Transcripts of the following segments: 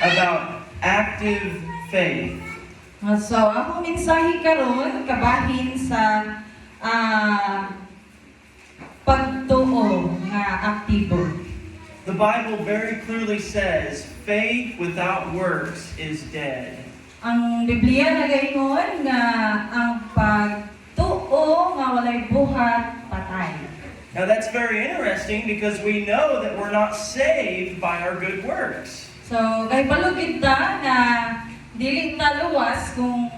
about active faith. So, akong mensahe karon kabahin sa pagtuo nga aktibo. The Bible very clearly says, faith without works is dead. Ang Biblia nagaingon nga ang pagtuo nga walay buhat patay. Now that's very interesting because we know that we're not saved by our good works. So, kay palugid ta na dili ta luwas kung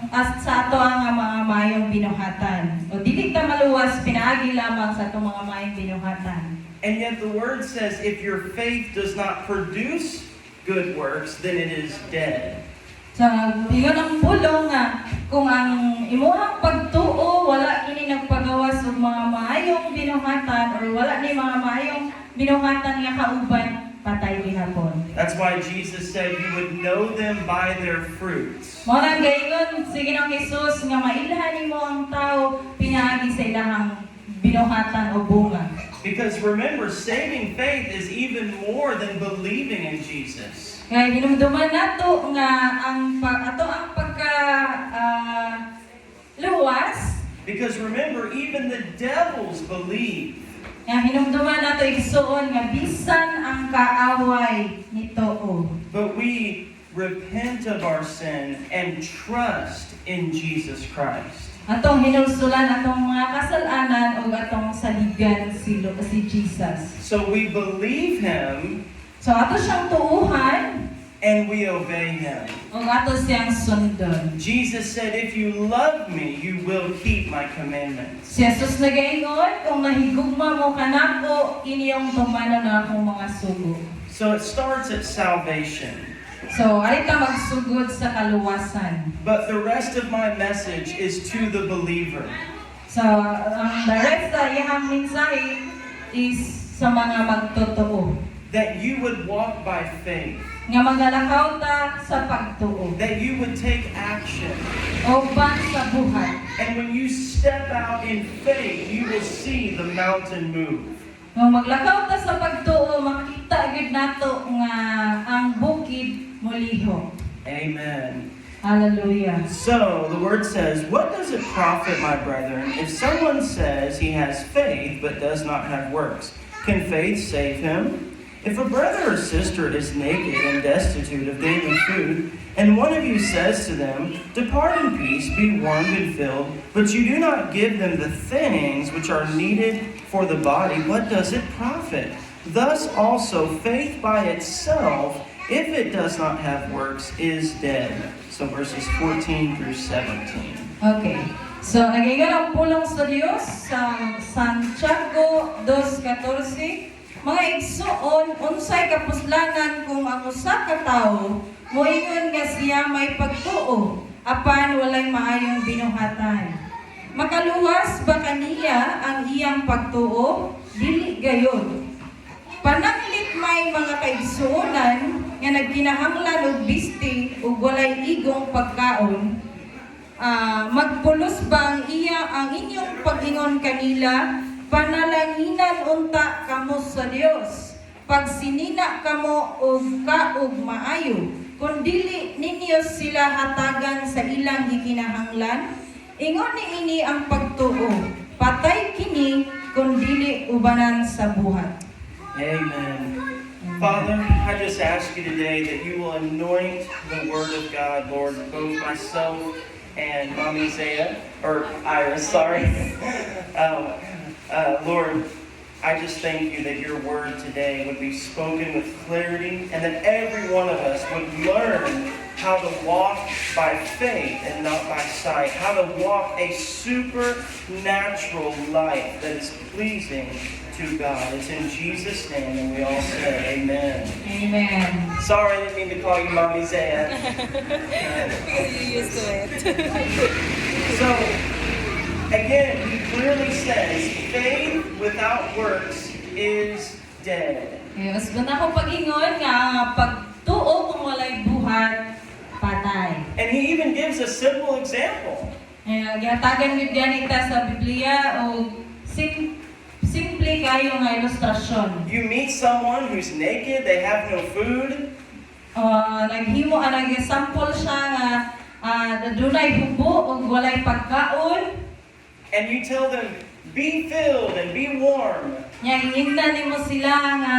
sa ato ang mga mayong binuhatan. O dili ta maluwas pinaagi lamang sa atong mga mayong binuhatan. And yet the word says if your faith does not produce good works, then it is dead. So, ingon ang pulong nga kung ang imuhang pagtuo wala kini nagpagawas og mga maayong binuhatan or wala ni mga maayong binuhatan nga kauban, patay gihapon. That's why Jesus said you would know them by their fruits. Mao nang gaingon si Ginoong Hesus nga mailhan nimo ang tao pinaagi sa ilahang binuhatan o bunga. Because remember, saving faith is even more than believing in Jesus. Kaya hinumduman nato nga ato ang pagka luwas. Because remember, even the devils believe. Kaya hinumduman nato igsuon nga bisan ang kaaway nitoo. But we repent of our sin and trust in Jesus Christ. Atong hinulsulan atong mga kasalanan o atong saligan si Jesus. So we believe Him So ato siyang tuuhan and we obey Him. o ato siyang sundon. Jesus said, if you love me, you will keep my commandments. Si Jesus nagaingon, kung nahigugma mo kanako, inyong tumano na akong mga sugo. So it starts at salvation. So, ay ta magsugod sa kaluwasan. But the rest of my message is to the believer. So, ang the rest sa iyang mensahe is sa mga magtotoo. That you would walk by faith. Nga magalakaw ta sa pagtuo. That you would take action. O ban sa buhat. And when you step out in faith, you will see the mountain move. Nga maglakaw ta sa pagtuo, makita agad nato nga ang bukid muliho. Amen. Hallelujah. So, the word says, what does it profit, my brethren, if someone says he has faith but does not have works? Can faith save him? If a brother or sister is naked and destitute of daily food, and one of you says to them, depart in peace, be warmed and filled, but you do not give them the things which are needed for the body, what does it profit? Thus also faith by itself, if it does not have works, is dead. So verses 14 through 17. Okay. So, nagingan ang pulong sa Diyos sa Santiago 2:14. Mga igsuon, unsay kapuslanan kung ang usa ka tawo moingon nga siya may pagtuo apan walay maayong binuhatan. Makaluwas ba kaniya ang iyang pagtuo? Dili gayon. Pananglit may mga kaigsuonan nga nagkinahanglan og bisti ug walay igong pagkaon. Magpulos ba ang inyong pag-ingon kanila? Panalanginan unta kamo sa Dios. Pagsinina kamo og kaog maayo, kun dili ninyo sila hatagan sa ilang gikinahanglan, ingon niini ang pagtuo. Patay kini kun dili ubanan sa buhat. Amen. Father, I just ask you today that you will anoint the Word of God, Lord, both myself and Mommy Zaya, or Iris, sorry. Lord, I just thank you that your word today would be spoken with clarity and that every one of us would learn how to walk by faith and not by sight, how to walk a supernatural life that is pleasing to God. It's in Jesus' name, and we all say amen. Amen. Sorry, I didn't mean to call you Mommy Zaya. Because you're used to it. So, again, he clearly says, faith without works is dead. Yes, doon ako pag-ingon nga pagtuo kung walay buhat, patay. And he even gives a simple example. Ginatagan yun ganita sa Biblia o simple kayo nga ilustrasyon. You meet someone who's naked, they have no food, naghimo nag-sample siya nga dunay hubo ug walay pagkaon. And you tell them, be filled and be warm. Nya hingnan nimo sila nga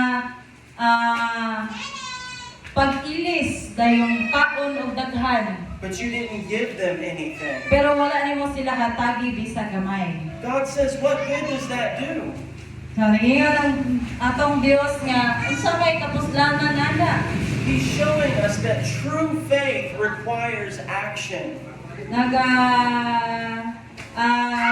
pag-ilis dayong kaon ug daghan. But you didn't give them anything. Pero wala nimo sila hatagi bisag gamay. God says, what good does that do? So nagingon ang atong Dios nga unsa may kapuslanan nana. He's showing us that true faith requires action.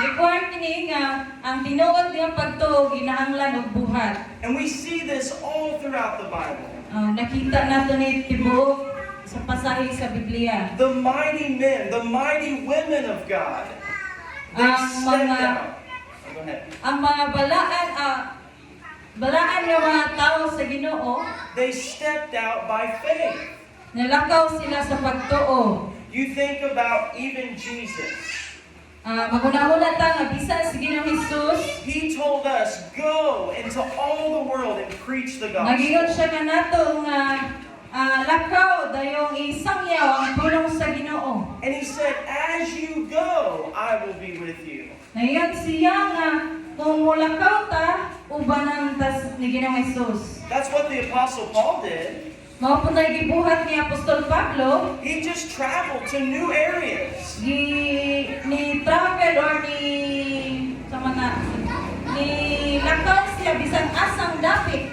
Require kini nga ang tinuod nga pagtuo ginahanglan og buhat. And we see this all throughout the Bible. Nakita nato ni tibuok sa pasahe sa Biblia. The mighty men, the mighty women of God, they Ang stepped mga out. Go ahead. ang mga balaan nga mga tao sa Ginoo, They stepped out by faith. nalakaw sila sa pagtuo. You think about even Jesus. Magunahuna ta nga bisan sa Ginoong Hesus, He told us, go into all the world and preach the nagingon gospel. siya nga nato nga lakaw dayong isangyaw ang pulong sa Ginoo. And he said, as you go, I will be with you. Naingon siya nga kung mulakaw ta, ubanan ta ni Ginoong Hesus. That's what the Apostle Paul did. Mao po tayo gibuhat ni Apostol Pablo, He just traveled to new areas. ni travel or ni lakaw siya bisan asang dapit.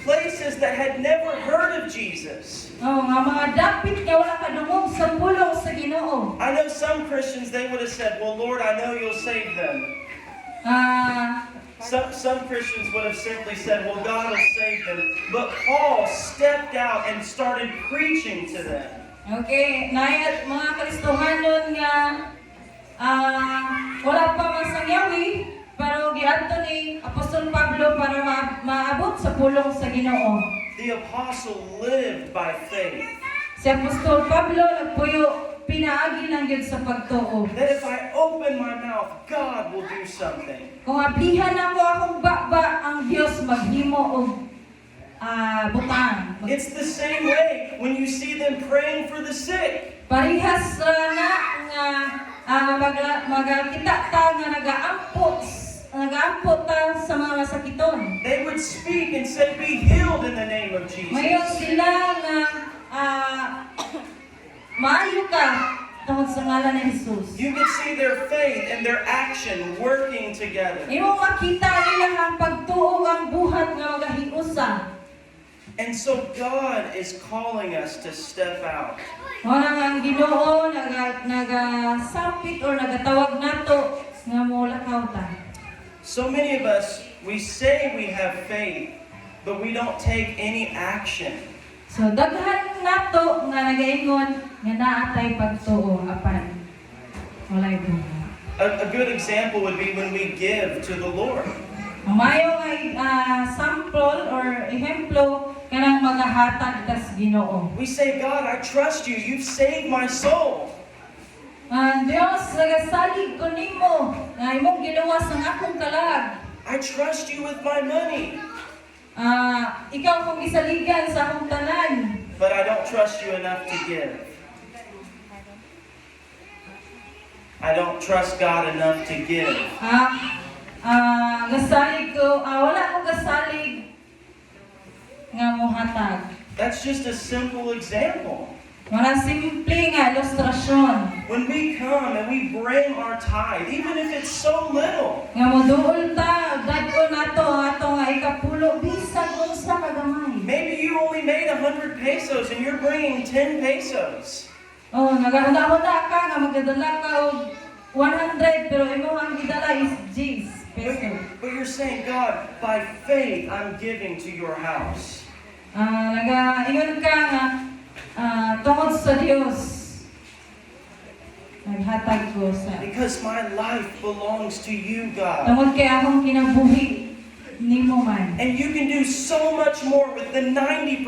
Places that had never heard of Jesus. Nga mga dapit nga wala kadungog sa pulong sa Ginoo. I know some Christians, they would have said, well, Lord, I know you'll save them. Some Christians would have simply said, well, God will save them. But Paul stepped out and started preaching to them. Okay, nayat mga Kristohanon nga wala pa masangyawi, pero giadto ni Apostol Pablo para maabot sa pulong sa Ginoo. The apostle lived by faith. Si Apostol Pablo nagpuyo pinaagi lang gyud sa pagtuo. That if I open my mouth, God will do something. Kung ablihan ako akong baba, ang Dios maghimo og butang. It's the same way when you see them praying for the sick. Parihas na nga magakita ta nga nagaampo ta sa mga sakiton. They would speak and say, be healed in the name of Mayon Jesus. sila nga maayo ka tungod sa ngalan ni Jesus. You can see their faith and their action working together. Imo makita nila ang pagtuo ang buhat nga magahiusa. And so God is calling us to step out. Wala nga ang Ginoo nagasapit or nagatawag nato nga molakaw ta. So many of us, we say we have faith, but we don't take any action. So daghan nato nga nagaingon nga naatay pagtuo apan walay bunga. A good example would be when we give to the Lord. Mayo nga sample or ehemplo kanang magahatag tas Ginoo. We say, God, I trust you. You've saved my soul. Dios, nagasalig ko nimo nga imong ginawa sa akong kalag. I trust you with my money. Ikaw kong gisaligan sa akong tanan. But I don't trust you enough to give. I don't trust God enough to give. Gasalig ko, wala akong gasalig nga mohatag. That's just a simple example. Mga simple nga ilustrasyon. When we come and we bring our tithe, even if it's so little, Nga moduol ta, dadko nato ato nga ikapulo bisag unsa ka gamay. maybe you only made 100 pesos and you're bringing 10 pesos. Nagahuna-huna ka nga magdadala ka og 100 pero imo ang gidala is G's peso. But you're saying, God, by faith, I'm giving to your house. Nagaingon ka nga tungod sa Dios. Naghatag ko sa Because my life belongs to you, God. tungod kay akong kinabuhi nimo man. And you can do so much more with the 90%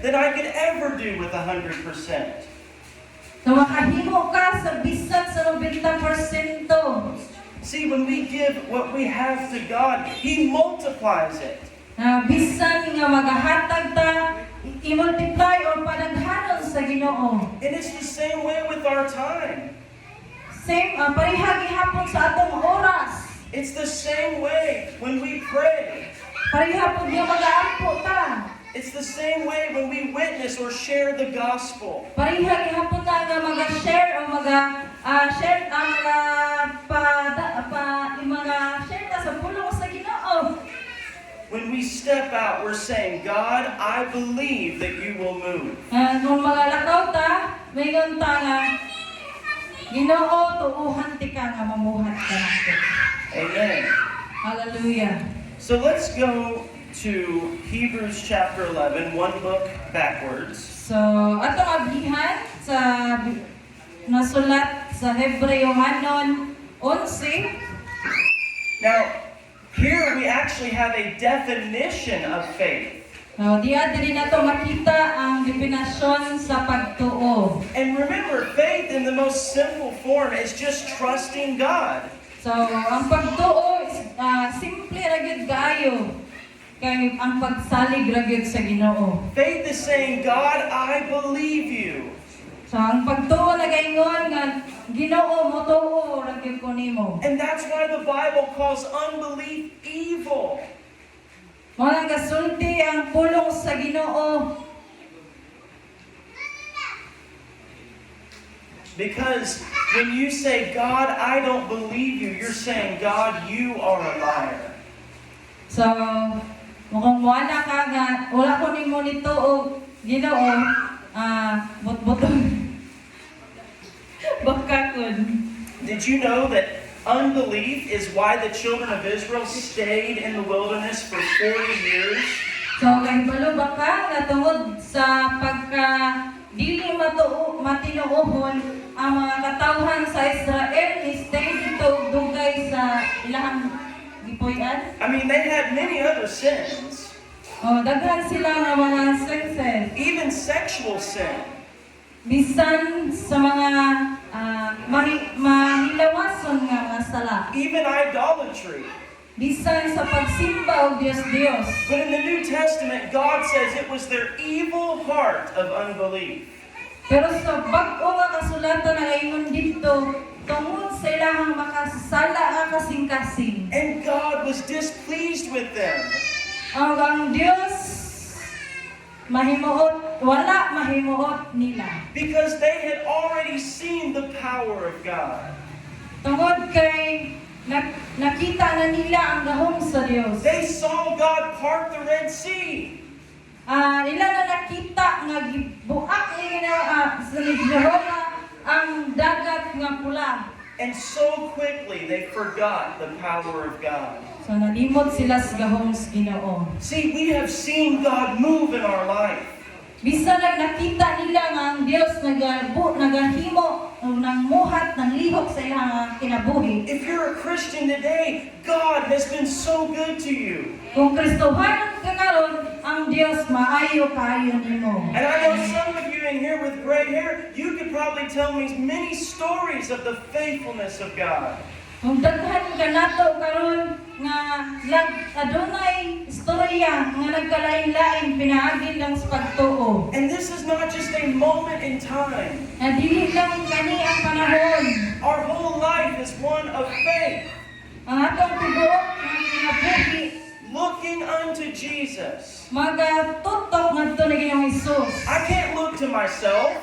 than I could ever do with 100%. Na makahimo ka sa bisan sa 90%. See, when we give what we have to God, He multiplies it. Na bisan nga magahatag ta i-multiply or padaghanon sa Ginoo. And it's the same way with our time. Same pareha gihapon sa atong oras. It's the same way when we pray. Pareha pud yung mag-aampo ta. It's the same way when we witness or share the gospel. Pareha gihapon ta nga mag-share o share ang share ta sa pulong sa Ginoo. When we step out, we're saying, God, I believe that you will move. Kung magalakaw ta, mayon ta nga Ginoo tuuhan ti ka nga mamuhat ka nato. Amen. Hallelujah. So let's go to Hebrews chapter 11, one book backwards. So, atong abihan sa nasulat sa Hebreo-hanon 11. Now, here we actually have a definition of faith. Diri na to makita ang definasyon sa pagtuo. And remember, faith in the most simple form is just trusting God. So, ang pagtuo is simple ra gyud kaayo. Kay ang pagsalig ra gyud sa Ginoo. Faith is saying, God, I believe you. So, ang pagtuo na gaingon nga Ginoo mo tuo ra gyud ko nimo. And that's why the Bible calls unbelief evil. Mga kasulti ang pulong sa Ginoo. Because when you say, God, I don't believe you, you're saying, God, you are a liar. So, mukhang wala ka nga, wala ko nimo nito o Ginoo, bot-boton. Bakakon. Did you know that unbelief is why the children of Israel stayed in the wilderness for 40 years? So, kahibalo ba ka nga tungod sa pagka dili matinuohon ang mga katawhan sa Israel ni stay dito dugay sa ilahang gipuy-an? I mean, they had many other sins, Daghan sila nga mga senses. even sexual sin. Bisan sa mga mahilawason nga mga sala. Even idolatry. Bisan sa pagsimba o Diyos-Diyos. But in the New Testament, God says it was their evil heart of unbelief. Pero sa bag-o nga kasulatan na ingon dito, tungod sa ilahang makasala nga kasing-kasing. And God was displeased with them. Ang Diyos wala mahimuot nila. Because they had already seen the power of God. Tungod kay nakita na nila ang gahom sa Diyos. They saw God part the Red Sea. Nila na nakita nga gibuak niya sa Jehovah ang dagat nga pula. And so quickly they forgot the power of God. So nalimot sila sa gahom sa Ginoo. See, we have seen God move in our life. Bisan nakita nila nga ang Dios nagahimo ng muhat ng lihok sa ilang kinabuhi. If you're a Christian today, God has been so good to you. Kung Kristohanon ka karon, ang Dios maayo kaayo nimo. And I know some of you in here with gray hair, you could probably tell me many stories of the faithfulness of God. Kung daghan ka nato karon nga adunay istorya nga nagkalain-lain pinaagi lang sa pagtuo. And this is not just a moment in time. Na dili lang kani ang panahon. Our whole life is one of faith, Ang atong tibuok nga kinabuhi looking unto Jesus. magatutok ngadto ni Ginoong Hesus. I can't look to myself.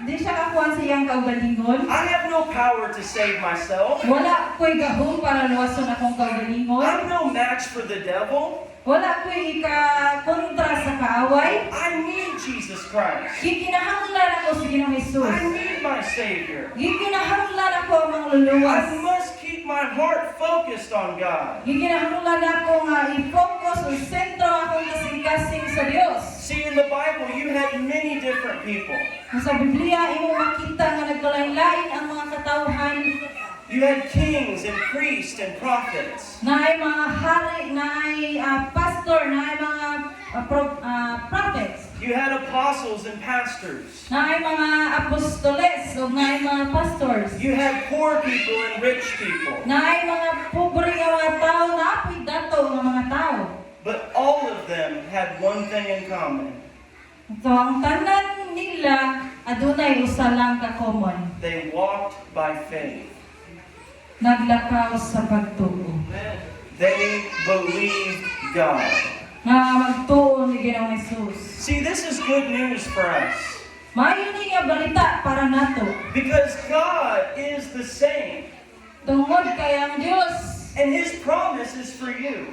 Di siya kakuha sa iyang kaugalingon. I have no power to save myself. Wala ko'y gahom para luwason akong kaugalingon. I'm no match for the devil. Wala ko'y ika-kontra sa kaaway. I need Jesus Christ. Gikinahanglan ako sa Ginoong Hesus. I need my Savior. Gikinahanglan ako ang mga luluwas. I must keep my heart focused on God. Gikinahanglan ako nga i-focus o sentro akong kasing-kasing sa Dios. See, in the Bible, you had many different people. Sa Biblia, imo makita nga nagkalain-lain ang mga katawhan. You had kings and priests and prophets. Naay mga hari, naay pastor, naay mga prophets. You had apostles and pastors. Naay mga apostoles o naay mga pastors. You had poor people and rich people. Naay mga pobre nga mga tao, naapoy dato nga mga tao. but all of them had one thing in common. So ang tanan nila adunay usa lang ka common. They walked by faith. Naglakaw sa pagtuo. They believed God. Nga magtuo ni Ginoong Hesus. See, this is good news for us. Maayo ni nga balita para nato. Because God is the same. Tungod kay ang Dios, And His promise is for you.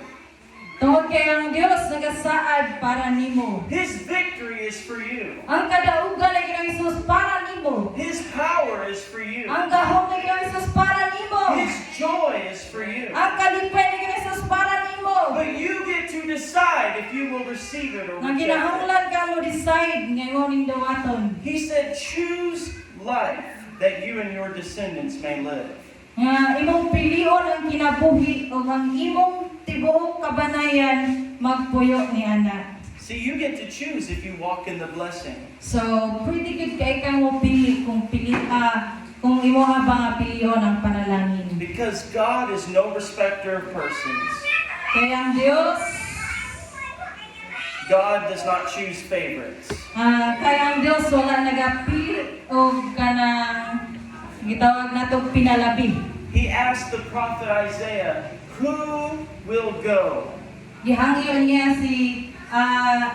tungod kay ang Dios nagasaad para nimo. His victory is for you. Ang kadaugan ni Ginoong Hesus para nimo. His power is for you. Ang gahom ni Ginoong Hesus para nimo. His joy is for you. Ang kalipay ni Ginoong Hesus para nimo. But you get to decide if you will receive it or Nga reject it. kinahanglan ka mo decide ngayon ning dawaton. He said, choose life that you and your descendants may live. Nga imong pilion ang kinabuhi o ang imong tibuok kabanayan magpuyo ni ana. See, you get to choose if you walk in the blessing. So, pwede gud kay kang mo pili kung kung imo ha ba nga pilion ang panalangin. Because God is no respecter of persons. Kaya ang Dios, God does not choose favorites. kaya ang Dios wala nagapili o kanang gitawag nato pinalabi. He asked the prophet Isaiah, who will go? Gihangyo niya si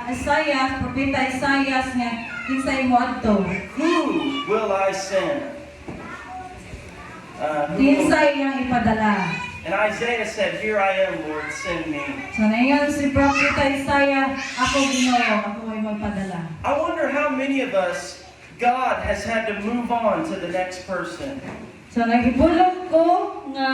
Isaiah, propeta Isaiah nga kinsay mo adto. Who will I send? Who will- Kinsay yang ipadala. And Isaiah said, here I am, Lord, send me. So ngayon si propeta Isaiah, ako Ginoo, ako ay magpadala. I wonder how many of us, God has had to move on to the next person. So nagibulog ko nga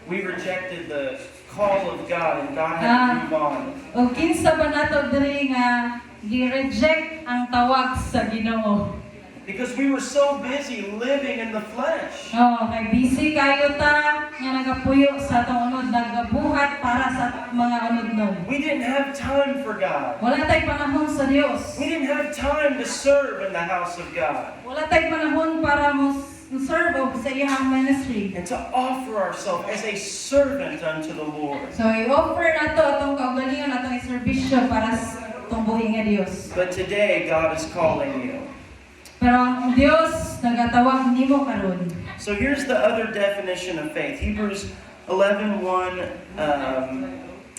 We rejected the call of God and God had to move on. o kinsa ba nato diri nga gi-reject ang tawag sa Ginoo. Because we were so busy living in the flesh. Oh, kay busy kayo ta nga nagapuyo sa atong unod, nagabuhat para sa mga unod-unod. We didn't have time for God. Wala tay panahon sa Dios. We didn't have time to serve in the house of God Wala tay panahon para mo serve sa iyang ministry. and to offer ourselves as a servant unto the Lord. So i-offer nato atong kaugalingon atong serbisyo para sa atong buhi nga Dios. But today, God is calling you. Pero ang Dios nagatawag nimo karon. So here's the other definition of faith. Hebrews 11:1,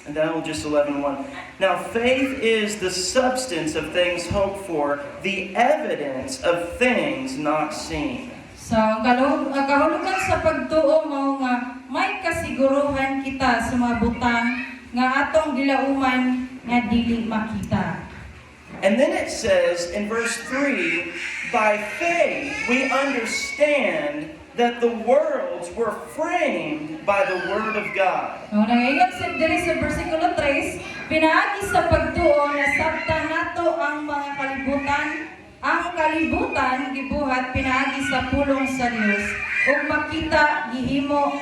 and that will just 11:1. Now faith is the substance of things hoped for, the evidence of things not seen. So ang kahulugan sa pagtuo mao nga may kasiguruhan kita sa mga butang nga atong gilauman nga dili makita. And then it says in verse 3, by faith we understand that the worlds were framed by the word of God. Ang nangayon sa diri sa bersikulo 3, pinaagi sa pagtuo na sabtan nato ang mga kalibutan. Ang kalibutan gibuhat pinaagi sa pulong sa Dios ug makita gihimo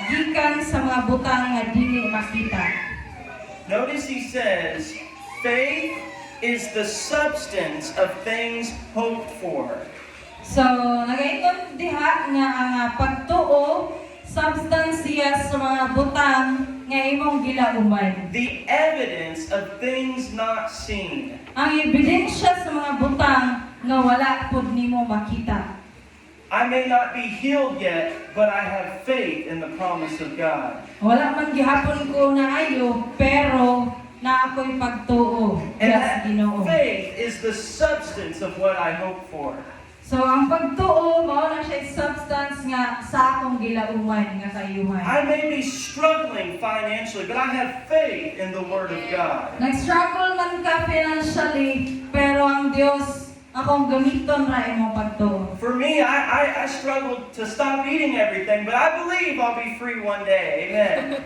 gikan sa mga butang nga dili makita. Notice he says, faith is the substance of things hoped for. So, nagaingon diha nga ang pagtuo substansya sa mga butang nga imong gilauman. The evidence of things not seen. Ang ebidensya sa mga butang nga wala pud nimo makita. I may not be healed yet, but I have faith in the promise of God. Wala man gihapon ko naayo, pero na ako'y pagtuo And sa that Ginoo. faith is the substance of what I hope for. So ang pagtuo mao na siya substance nga sa akong gilauman nga kayuhan. I may be struggling financially, but I have faith in the Word of God. Nag-struggle man ka financially, pero ang Dios akong gamiton ra imong pagtuo. For me, I struggled to stop eating everything, but I believe I'll be free one day. Amen.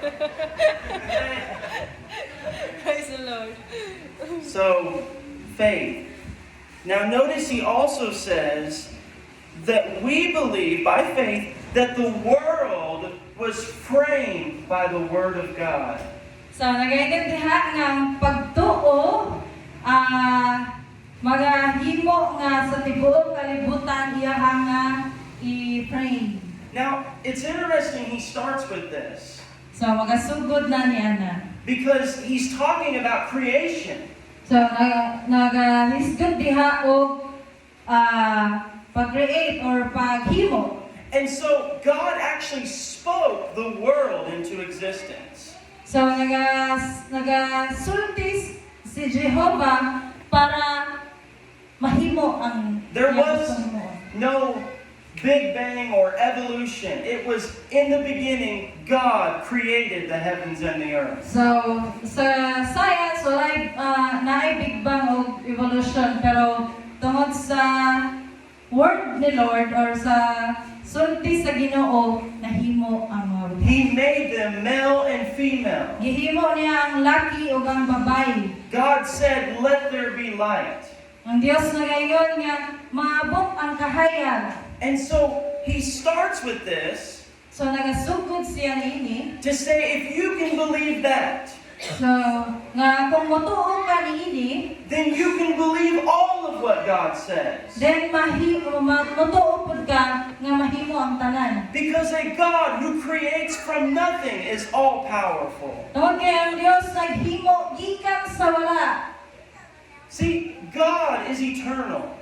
Praise the Lord. So, faith. Now notice he also says that we believe by faith that the world was framed by the Word of God. So nagaingon diha nga ang pagtuo magahimo nga sa tibuok kalibutan iyaha nga i-frame. Now, it's interesting he starts with this. So So magasugod na ni ana. Because he's talking about creation. So nagahisgod diha og pag-create or paghimo. And so God actually spoke the world into existence. So nagasultis si Jehovah para mahimo ang There iyang was gustong himuon. no Big Bang or evolution. It was in the beginning, God created the heavens and the earth. So sa science walay naay Big Bang o evolution, pero tungod sa word ni Lord or sa sulti sa Ginoo nahimo ang mga butang. He made them male and female. Gihimo niya ang laki ug ang babae. God said, "Let there be light." Ang Dios nagaingon nga maabot ang kahayag. And so he starts with this So nagasugod siya niini. to say, if you can believe that, So nga kung motuo ka niini, then you can believe all of what God says. then motuo pud ka nga mahimo ang tanan. Because a God who creates from nothing is all powerful. Tungod kay ang Dios naghimo gikan sa wala. See, God is eternal.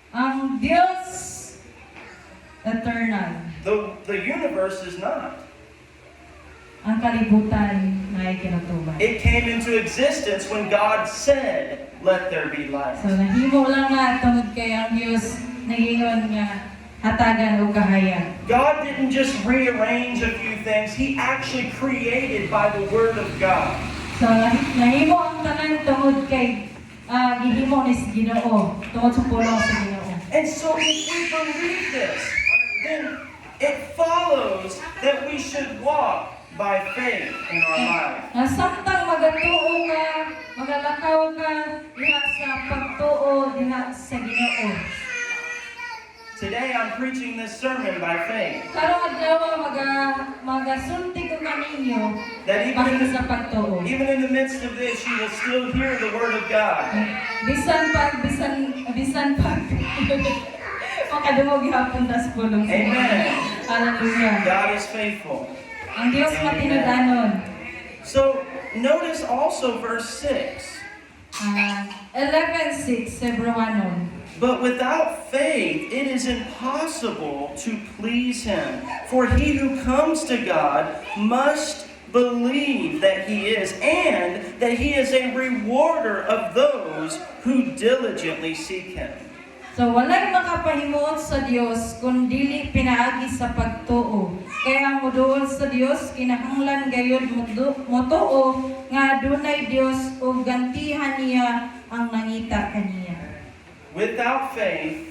Ang Dios eternal. The universe is not. Ang kalibutan na kinatubay. It came into existence when God said, "Let there be light." So nahimo lang nga tungod kay ang Dios nagingon nga hatagan o kahayag. God didn't just rearrange a few things. He actually created by the word of God. So nahimo ang tanan tungod kay gihimo ni sa Ginoo, tungod sa pulong sa Ginoo. And so if we believe this, then it follows that we should walk by faith in our life. Nga samtang magatuo ka, magalakaw ka diha sa pagtuo diha sa Ginoo. Today I'm preaching this sermon by faith. Karong adlaw magasulti ko kaninyo That basta sa pagtuo. even in the midst of this, you will still hear the word of God. Bisan pag makadungog gihapon tas pulong. Amen. Hallelujah. God is faithful. Ang Dios matinudanon. So notice also verse 6. 11:6 Hebrewanon. But without faith, it is impossible to please Him. For he who comes to God must believe that He is, and that He is a rewarder of those who diligently seek Him. So walay makapahimuot sa Dios kung dili pinaagi sa pagtuo. Kaya ang moduol sa Dios kinahanglan gayud motuo nga dunay Dios ug gantihan niya ang nangita kaniya. Without faith,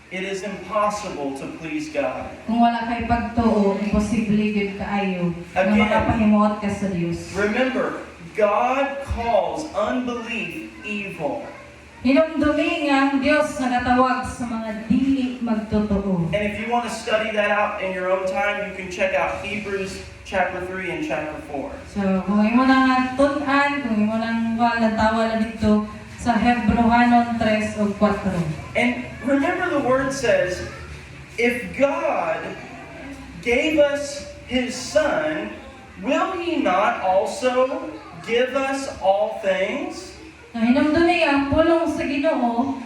it is impossible to please God. Kung wala kay pagtuo, imposible gyud kaayo nga Again. makapahimuot ka sa Dios. Remember, God calls unbelief evil. Hinumdumi nga ang Dios nagatawag sa mga dili magtotoo. And if you want to study that out in your own time, you can check out Hebrews chapter 3 and chapter 4. So, kung imo nang tun-an, kung imo nang wala tawala dito sa Hebrewanon 3 o 4. And remember the word says, if God gave us His Son, will He not also give us all things? Na hinumdumi ang pulong sa Ginoo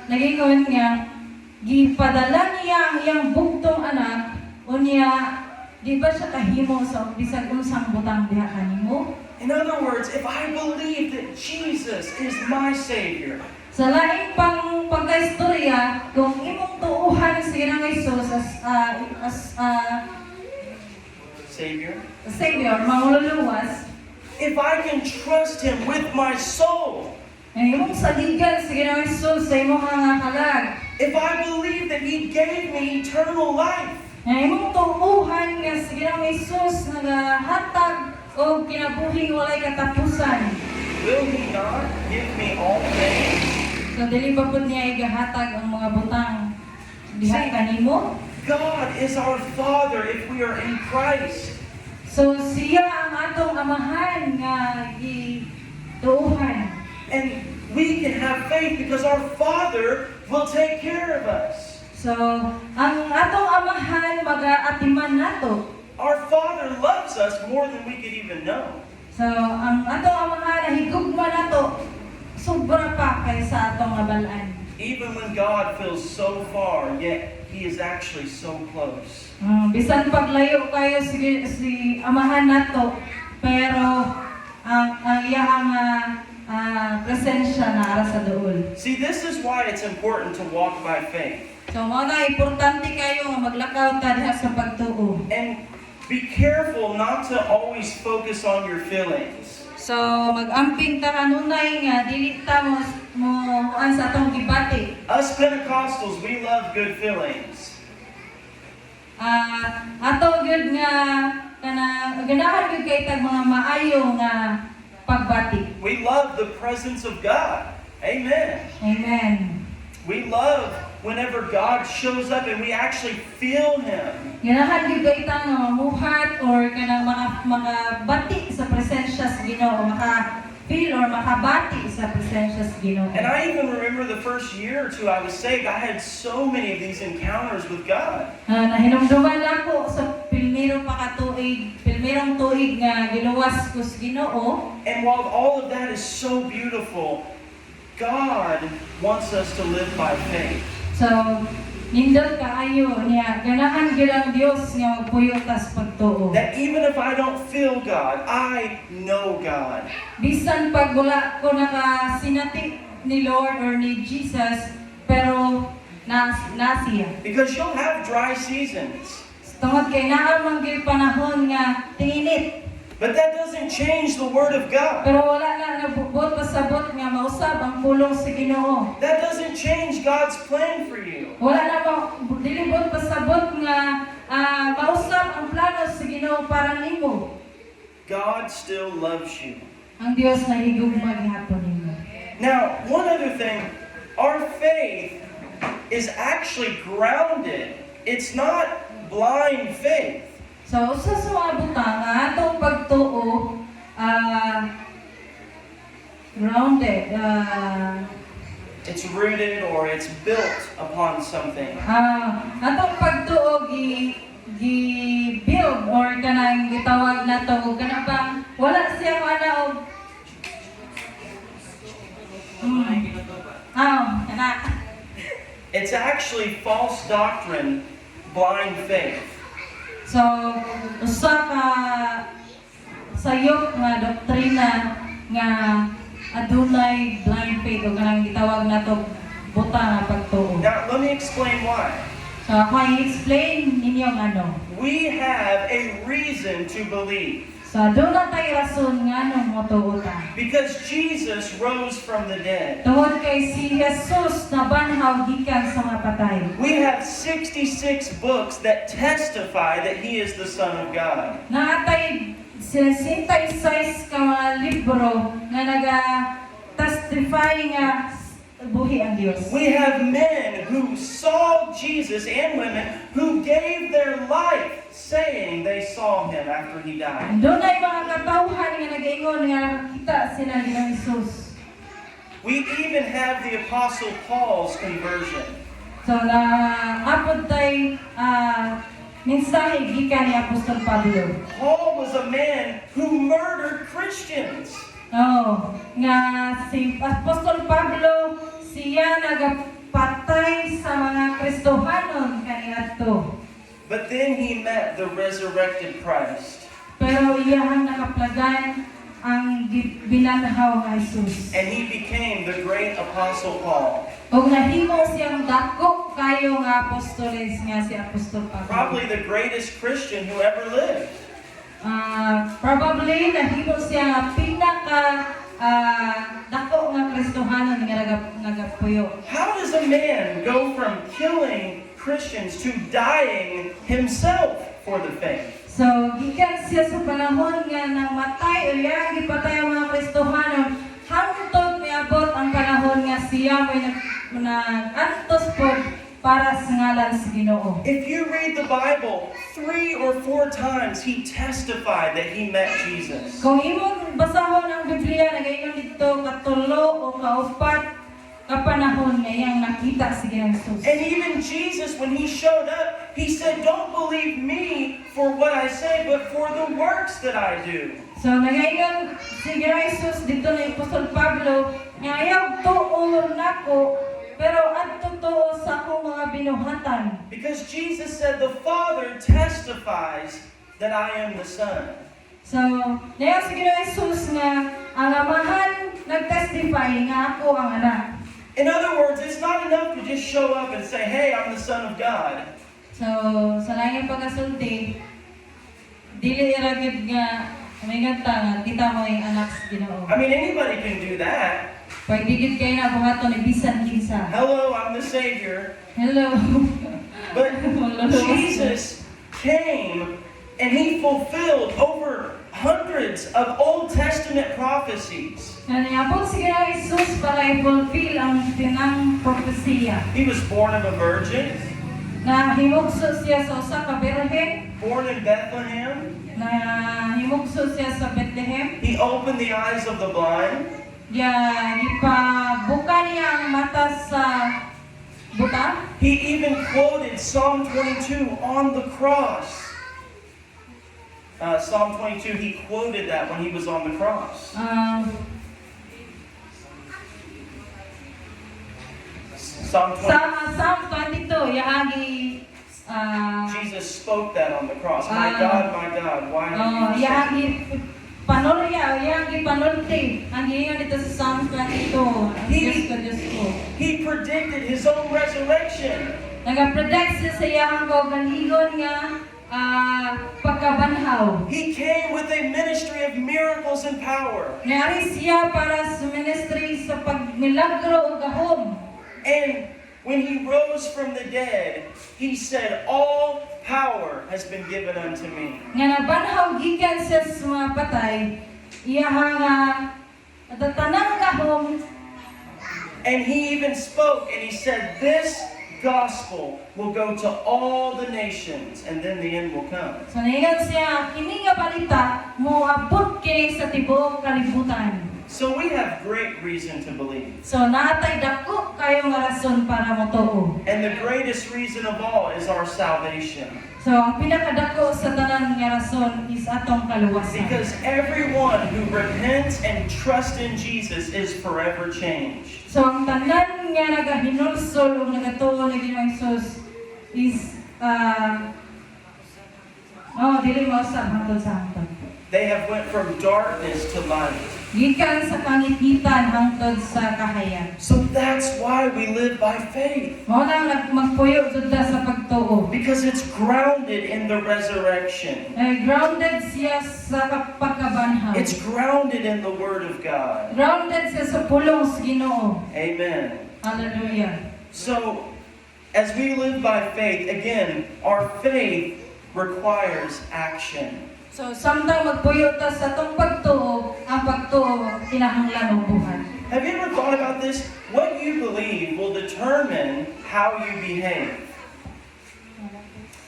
nagingon nga gipadala niya ang iyang bugtong anak unya di ba siya kahimo sa bisag unsang butang diha kanimo? In other words, if I believe that Jesus is my Savior, Sa laing pang pagkaistorya, kung imong tuuhan sa Ginoong Hesus as Savior, mangululuwas, if I can trust Him with my soul, ang imong saligan sa Ginoong Hesus sa imong mga kalag, if I believe that He gave me eternal life, ang imong tuuhan nga sa Ginoong Hesus nagahatag o kinabuhing walay katapusan. will He not give me all things? So dili ba pud niya igahatag ang mga butang diha kanimo? God is our Father if we are in Christ. So siya ang atong amahan nga gituuhan. And we can have faith because our Father will take care of us. So ang atong amahan magaatiman nato. our Father loves us more than we could even know. So, ang ato amahan, higugma nato, sobra pa kaysa atong nabalaan. Even when God feels so far, yet He is actually so close. Bisan paglayo kayo si amahan nato, pero ang iyang presensya na ara sa duol. See, this is why it's important to walk by faith. So, mao na importante kayo nga maglakaw ta diha sa pagtuo. And be careful not to always focus on your feelings. So, mag-amping ta kanunay nga dili ta mo sa atong gibati. Us Pentecostals, we love good feelings. Ato gyud nga ganahan gyud kay tag mga maayo nga pagbati. We love the presence of God. Amen. Amen. We love whenever God shows up and we actually feel Him. Ganahan gyud kay tag nga mamuhat or kanang makabati sa presensya sa Ginoo, maka-feel or makabati sa presensya sa Ginoo. And I even remember the first year or two I was saved, I had so many of these encounters with God. Nahinumduman ako sa pilmero pilmerong tuig nga giluwas ko sa Ginoo. And while all of that is so beautiful, God wants us to live by faith. So, nindot kaayo niya, ganahan gyud ang Dios nga magpuyo tas pagtuo. That even if I don't feel God, I know God. Bisan pag wala ko nakasinati ni Lord or ni Jesus, pero nasiya. Because you'll have dry seasons. Tungod kay naa man gyud panahon nga tinginit, But that doesn't change the Word of God. pero wala na nabubot pasabot nga mausab ang pulong sa Ginoo. That doesn't change God's plan for you. Wala na dilibot pasabot nga mausab ang plano sa Ginoo para nimo. God still loves you. Ang Dios na higugma gihapon nimo. Now, one other thing, our faith is actually grounded. It's not blind faith. So, usa sa mga butang nga atong pagtuo, grounded, It's rooted or it's built upon something. atong pagtuo gi-build or kanang gitawag nato kana bang wala siya kana og kana. It's actually false doctrine, blind faith. So, usa ka sayop nga doktrina nga adunay blind faith o kanang gitawag nato buta nga pagtuo. Now, let me explain why. So, ako i-explain ninyong ano. We have a reason to believe. So, doon na tayo rason nga nung motuo ta. Because Jesus rose from the dead. Tungod kay si Jesus na banhaw gikan sa mga patay. We have 66 books that testify that He is the Son of God. Naatay 66 ka mga libro nga naga-testify nga buhi ang Dios. We have men who saw Jesus and women who gave their life saying they saw Him after He died. Doon ay mga katawhan nga nag-ingon nga kita sila ni Jesus. We even have the Apostle Paul's conversion. So, apod tay mensahe gikan ni Apostol Pablo. Paul was a man who murdered Christians. Oh, nga si Apostol Pablo siya nagapatay sa mga Kristohanon kaniadto. But then he met the resurrected Christ. Pero iyang nakaplagan ang binanhaw nga Jesus. And he became the great Apostle Paul. Og nahimo siyang dako kayo nga apostoles nga si Apostol Pablo. Probably the greatest Christian who ever lived. Probably nahimo siya nga pinaka dako nga Kristohanon nga nagapuyo. How does a man go from killing Christians to dying himself for the faith? So, gikan siya sa panahon nga nang matay o yang gipatay ang mga Kristohanon, hangtod miabot ang panahon nga siya may nag-antos po para sa ngalan sa Ginoo. If you read the Bible, 3 or 4 times he testified that he met Jesus. Kung imong basahon ang Biblia, nagayon dito katulo o kaupat kapanahon nga iyang nakita si Ginoo Jesus. And even Jesus, when he showed up, he said, don't believe me for what I say, but for the works that I do. So nangayon si Jesus dito ni Apostol Pablo nga ayaw tuo nako pero adto tuo sa akong mga binuhatan. Because Jesus said, the Father testifies that I am the Son. So ngayon si Jesus nga ang amahan nagtestify nga ako ang anak. In other words, it's not enough to just show up and say, hey, I'm the Son of God. So sa langit pagkasulti dili iragid nga may ganta nga kita mo ay anak sa Ginoo. I mean, anybody can do that. Pag digid kayo na buhaton ni bisan kinsa. Hello, I'm the Savior. Hello. But Jesus came and he fulfilled over hundreds of Old Testament prophecies. Nangyapon si Jesus para i-fulfill ang tinang propesiya. He was born of a virgin, Na himugso siya sa usa ka birhen, born in Bethlehem. na himugso siya sa Bethlehem. He opened the eyes of the blind. Ya ipabuka niya ang mata sa buta. He even quoted Psalm 22 on the cross. Psalm 22, he quoted that when he was on the cross. Psalm 20, Sa Psalm 22, yaagi Jesus spoke that on the cross. My God, why have you forsaken me?" yaagi panolya, yaagi panolti. Ang giingon dito sa Psalm 22. Diyos ko. He predicted his own resurrection. Nagapredict siya sa iyang kaugalingon nga pagkabanhaw. He came with a ministry of miracles and power. Nari siya para sa ministry sa pagmilagro o gahom. And when he rose from the dead, he said, all power has been given unto me. Nga nabanhaw gikan siya sa mga patay, iyahang tatanang gahom. And he even spoke and he said, this gospel will go to all the nations and then the end will come. So naingat siya, kini nga balita mo abot kini sa tibuok kalibutan. So we have great reason to believe. So natay dako kayo nga rason para motuo. And the greatest reason of all is our salvation. So ang pinakadako sa tanan nga rason is atong kaluwasan. Because everyone who repents and trusts in Jesus is forever changed. So ang tanan nga nagahinulsol o nagatuo ni Ginoong Hesus is dili mausab hangtod sa hangtod. They have went from darkness to light. Gikan sa pangikitan hangtod sa kahayan. So that's why we live by faith. Mao nang magpuyo jud ta sa pagtuo. Because it's grounded in the resurrection. Grounded siya sa pagkabanhaw. It's grounded in the Word of God. Grounded siya sa pulong sa Ginoo. Amen. Hallelujah. So, as we live by faith, again, our faith requires action. So samtang magpuyo ta sa tong pagtuo, ang pagtuo kinahanglan og buhat. Have you ever thought about this? What you believe will determine how you behave.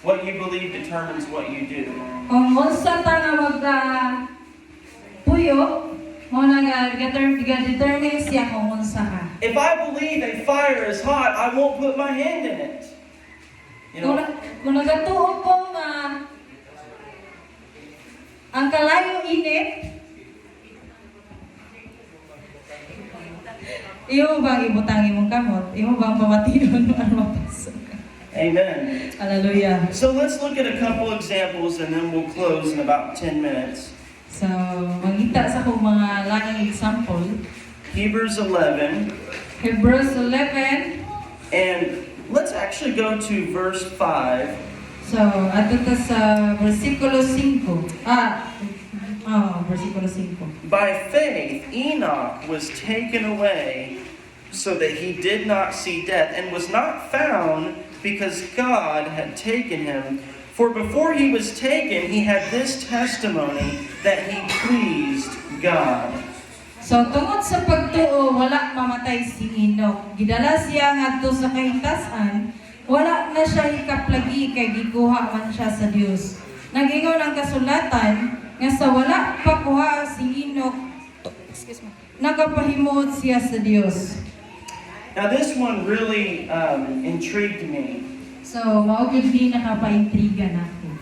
What you believe determines what you do. Kung unsa ta nga puyo, mo na determine siya kung unsa ka. If I believe a fire is hot, I won't put my hand in it. You know, Kung nagatuo ko nga ang kalayo init, iyo bang ibutang imong kamot? Iyo bang pamatinon mo ang mapasok? amen. Hallelujah. So let's look at a couple examples and then we'll close in about 10 minutes. So, magita sa kong mga laking example. Hebrews 11, Hebrews 11. and let's actually go to verse 5. So, ato ta sa versikulo 5. Versikulo 5. By faith, Enoch was taken away so that he did not see death, and was not found because God had taken him. For before he was taken, he had this testimony that he pleased God. So, tungod sa pagtuo, wala mamatay si Enoch. Gidala siya ngadto sa kahitasan, wala na siya ikaplagi kay gikuha man siya sa Dios. Nagingon ang kasulatan nga sa wala pa kuha si Enoch, nagapahimuot siya sa Dios. Now this one really intrigued me. So, maugid ni nakapaintriga na ako.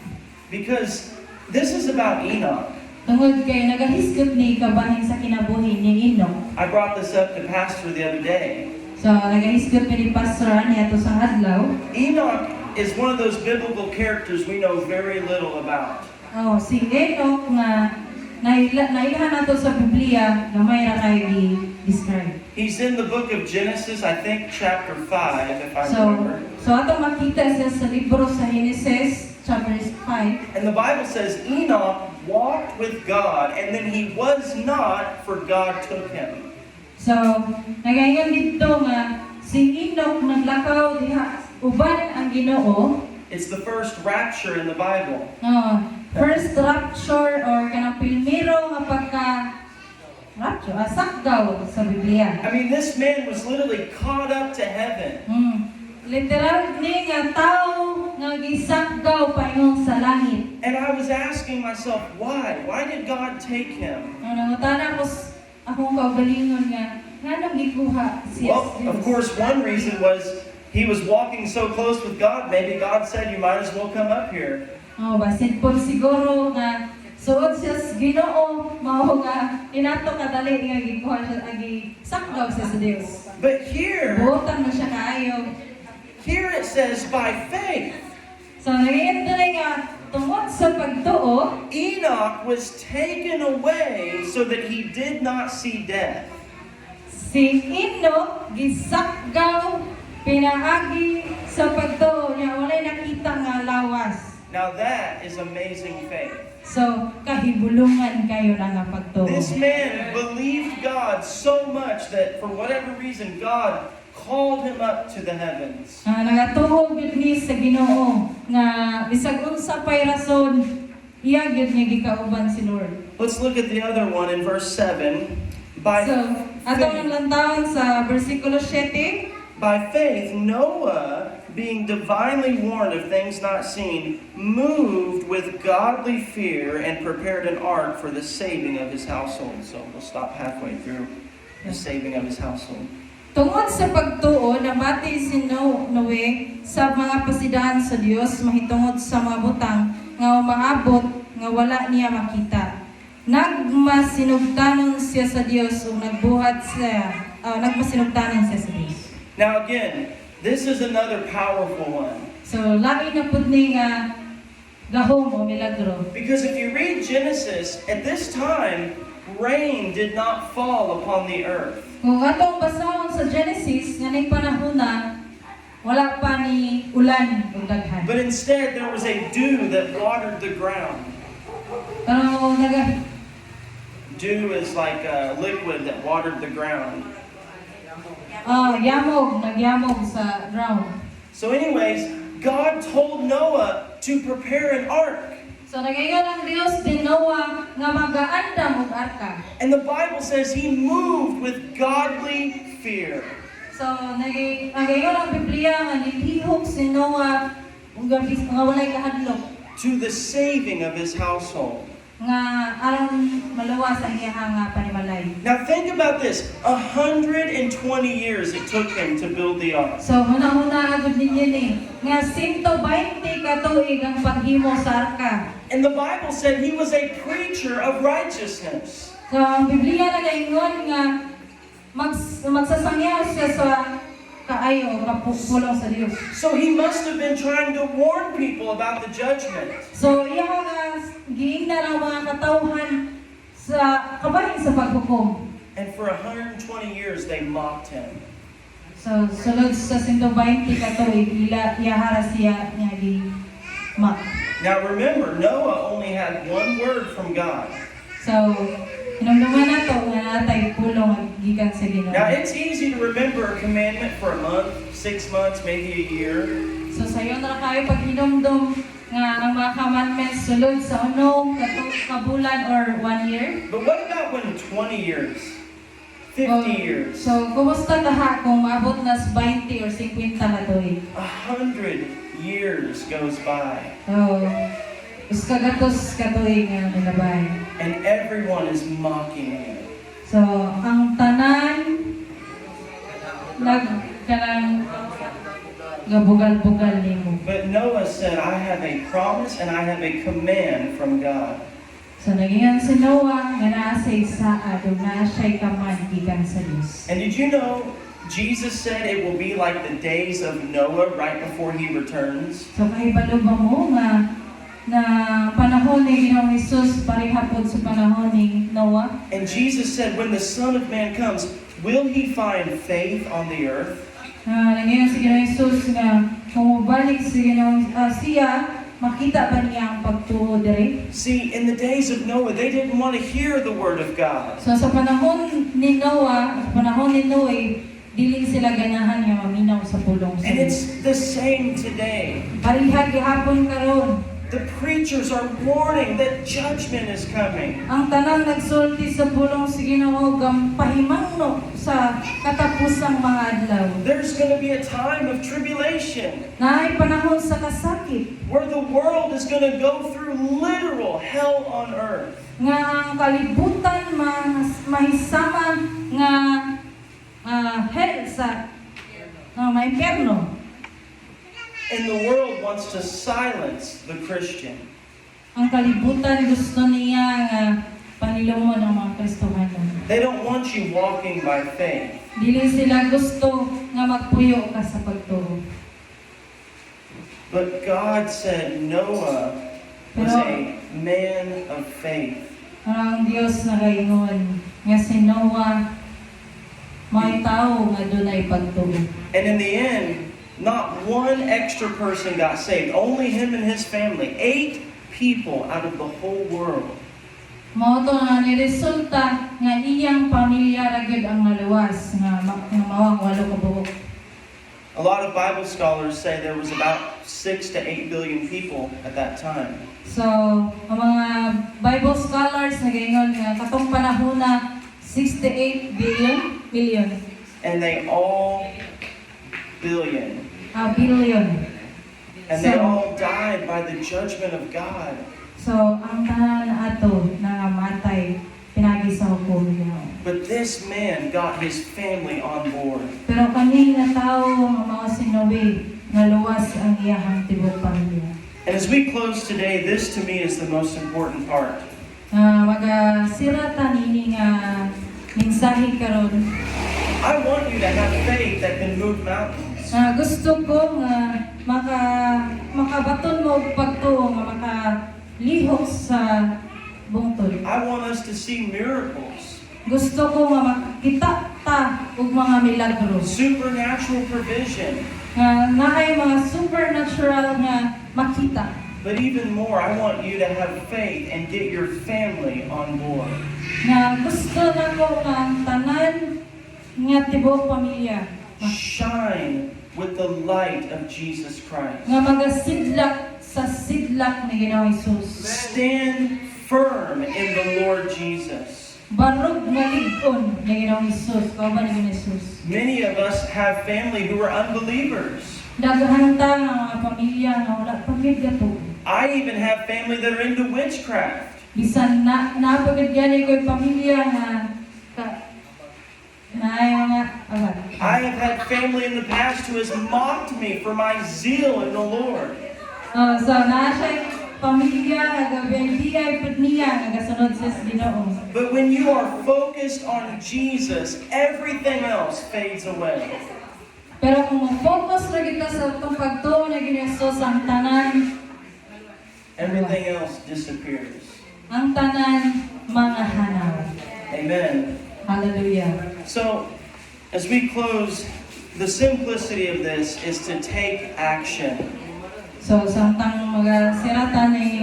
Because this is about Enoch. Tungod kay nagahisgot ni kabahin sa kinabuhi ni Enoch. I brought this up to Pastor the other day. So, nagahisgot ni Pastor niya to sa adlaw. Enoch is one of those biblical characters we know very little about. Oh, si Enoch na nailahan nato sa Biblia na may ra kay i-describe. He's in the book of Genesis, I think chapter 5, if I So, remember. ato makita siya sa libro sa Genesis chapter 5. And the Bible says Enoch walked with God, and then he was not, for God took him. So, nagaingon dito nga si Enoch naglakaw diha uban ang Ginoo. It's the first rapture in the Bible. First rapture or kanang pilmiro nga pagka rapture, sakgaw sa Biblia. I mean, this man was literally caught up to heaven. Literal ni nga tao nga gisakgaw paingon sa langit. And I was asking myself, why? Why did God take him? Nangutana ko akong kaugalingon nga nganong gikuha siya. Well, of course, one reason was he was walking so close with God, maybe God said, you might as well come up here. Basin po siguro nga suod siya sa Ginoo mao nga inato kadali nga gikuha siya agi sakgaw siya sa Dios. But here Buotan mo siya kaayo. it says by faith. So nangyayari na nga tungod sa pagtuo, Enoch was taken away so that he did not see death. si Enoch gisakgaw pinaagi sa pagtuo niya walay nakita nga lawas. Now that is amazing faith. So kahibulungan kayo na nga pagtuo. This man believed God so much that for whatever reason God called him up to the heavens. Nagatuo gid ni sa Ginoo nga bisag unsa pay rason iya gid niya gikauban si Lord. Let's look at the other one in verse 7. So atong lantawan sa bersikulo 7. By faith, Noah, being divinely warned of things not seen, moved with godly fear and prepared an ark for the saving of his household. So we'll stop halfway through the saving of his household. Tungod sa pagtuo, nabati si Noe sa mga pasidahan sa Dios mahitungod sa mga butang nga umaabot nga wala niya makita. Nagmasinugtanon siya sa Dios ug nagbuhat siya, nagmasinugtanon siya sa Dios. Now again, this is another powerful one. So, lain na pud ni nga gahom o milagro. Because if you read Genesis, at this time, rain did not fall upon the earth. Kung atong basahon sa Genesis, nga ning panahon na, wala pa ni ulan o daghan. But instead, there was a dew that watered the ground. Pero Dew is like a liquid that watered the ground. nagyamog sa ground. So anyways, God told Noah to prepare an ark. So nagayon ang Dios din Noah nga magaandam og arka. And the Bible says he moved with godly fear. So nagayon ang Biblia nga nilihok si Noah ug nga walay kahadlok To the saving of his household. nga aron maluwas ang iyang nga panimalay. Now think about this. 120 years it took him to build the ark. So huna-huna agud ninyo ni nga 120 ka tuig ang paghimo sa arka. And the Bible said he was a preacher of righteousness. So ang Biblia nagaingon nga magsasangyaw siya sa kaayo kapulong sa Dios. So he must have been trying to warn people about the judgment. So iya nga giingna ang mga katawhan sa kabahin sa paghukom. And for 120 years they mocked him. So sulod sa 120 ka tuig iyahara siya nga gi mak. Now remember, Noah only had one word from God. So hinumduman nato nga natay pulong gikan sa Ginoo. Now it's easy to remember a commandment for a month, 6 months, maybe a year. So sayo na kayo pag hinumdum nga ang mga commandments sulod sa unong kabulan or 1 year. But what about when 20 years, 50 years, So kumusta taha kung maabot na sa 20 or 50 ka tuig? 100 years goes by, So uskagatos ka tuig nga nilabay. and everyone is mocking you. So ang tanan kanang nga bugal-bugal nimo. But Noah said, I have a promise and I have a command from God. So nagingan si Noah nga naa sa isaad ug naa siya'y kaman gikan sa Dios. And did you know Jesus said it will be like the days of Noah right before he returns? So kahibalo ba mo nga na panahon ni Ginoong Hesus parehapon sa panahon ni Noah? And Jesus said, when the Son of Man comes, will he find faith on the earth? Nangyayari si Ginoong Hesus nga kung mabalik si Ginoong siya, makita ba niya ang pagtuo diri? See, in the days of Noah, they didn't want to hear the word of God. So sa panahon ni Noah, sa panahon ni Noe, dili sila ganahan nga maminaw sa pulong sa And Dios. it's the same today. Parihag gihapon karon. The preachers are warning that judgment is coming. Ang tanang nagsulti sa pulong sa Ginoo pahimangno sa katapusang mga adlaw. There's going to be a time of tribulation Naay panahon sa kasakit where the world is going to go through literal hell on earth. nga ang kalibutan mahisama nga hell sa maimperno. And the world wants to silence the Christian. Ang kalibutan gusto niya nga panilumon ang mga Kristohanon. They don't want you walking by faith. Dili sila gusto nga magpuyo ka sa pagtuo. But God said Noah was a man of faith. Pero ang Dios na gaingon nga si Noah may tao nga dunay pagtuo. And in the end, not one extra person got saved. Only him and his family. 8 people out of the whole world. Mao to nga ni resulta nga iyang pamilya ra gyud ang naluwas nga mawang 8 ka buok. A lot of Bible scholars say there was about 6 to 8 billion people at that time. So, ang mga Bible scholars nagaingon nga katong panahon na 68 million. And they all billion. Billion. And they all died by the judgment of God. So, ang tanan ato na matay pinagi sa hukom niya. But this man got his family on board. Pero kani nga tao nga mga sinobe nga luwas ang iyahang tibok pamilya. And as we close today, this to me is the most important part. Magasirata nini nga mensahe karon. I want you to have faith that can move mountains. Gusto ko nga makabaton mo og pagtuo nga makalihok sa bungtod. I want us to see miracles, Gusto ko nga makita ta og mga milagro. supernatural provision. Naay mga supernatural nga makita. But even more, I want you to have faith and get your family on board. Nga gusto nako nga ang tanan nga tibok pamilya Shine with the light of Jesus Christ. nga magasidlak sa sidlak ni Ginoong Hesus. Stand firm in the Lord Jesus. Barog nga lig-on ni Ginoong Hesus, kauban ni Ginoong Hesus. Many of us have family who are unbelievers. Daghan ta nga mga pamilya nga wala pamilya to. I even have family that are into witchcraft. Bisan napagad gani ko'y pamilya nga naay mga awat. I have had family in the past who has mocked me for my zeal in the Lord. So naa siya pamilya nga gabiyay pud niya nga gasunod sa Ginoo. But when you are focused on Jesus, everything else fades away. Pero kung mag-focus ra kita sa itong pagtuo na Ginoo ang tanan, Everything else disappears. ang tanan mga hanaw. Amen. Hallelujah. So, as we close, the simplicity of this is to take action. So samtang mga siratan ay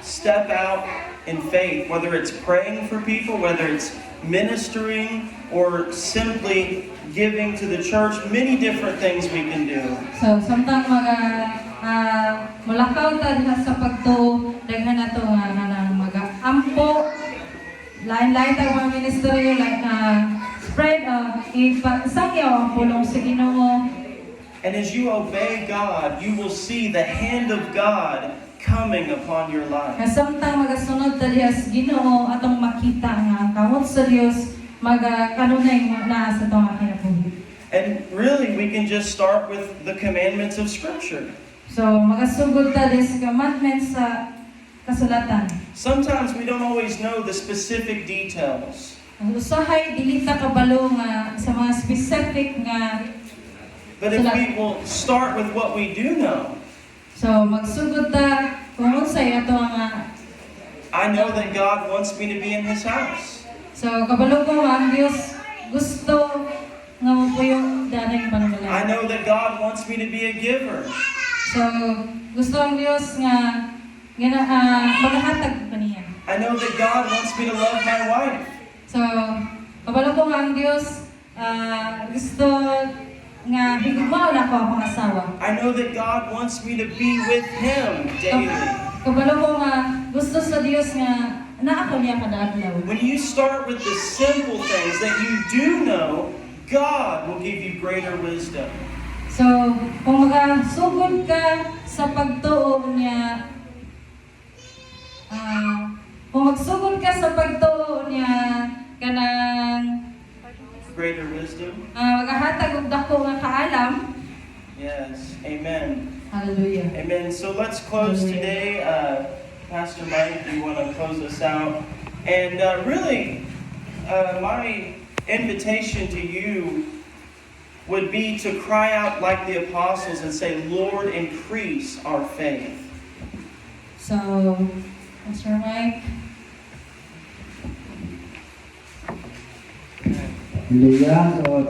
Step out in faith, whether it's praying for people, whether it's ministering, or simply giving to the church, many different things we can do. So samtang mulakaw ta diha sa pagtuo, daghan nato nga nang mag-ampo lain-lain tag mga ministeryo like spread isangyaw ang pulong sa Ginoo. And as you obey God, you will see the hand of God coming upon your life. Nga samtang magasunod ta diha sa Ginoo atong makita nga ang kamot sa Dios kanunay naa sa atong kinabuhi. And really, we can just start with the commandments of Scripture. So, magasugod ta sa commandments sa kasulatan. Sometimes we don't always know the specific details, Ang usahay dili ta kabalo nga sa mga specific nga. but if we will start with what we do know, So, magsugod ta kung unsay ato nga. I know that God wants me to be in His house. So, kabalo ko nga ang Dios gusto nga mo daring I pangalan. know that God wants me to be a giver. So, gusto ang Dios nga maghatag pa niya. I know that God wants me to love my wife. So, kabalo ko nga ang Dios gusto nga higugmaw na ko akong asawa. I know that God wants me to be with Him daily. Kabalo ko nga gusto sa Dios nga naa ko niya kada adlaw. When you start with the simple things that you do know, God will give you greater wisdom. So, kung magasugod ka sa pagtuo niya, kung magsugod ka sa pagtuo niya, kanang Greater wisdom? magahatag og dako nga kaalam. Yes. Amen. Hallelujah. Amen. So let's close today. Pastor Mike, you want to close us out? And really, my invitation to you would be to cry out like the apostles and say, Lord, increase our faith. So, Pastor Mike. Hallelujah. So,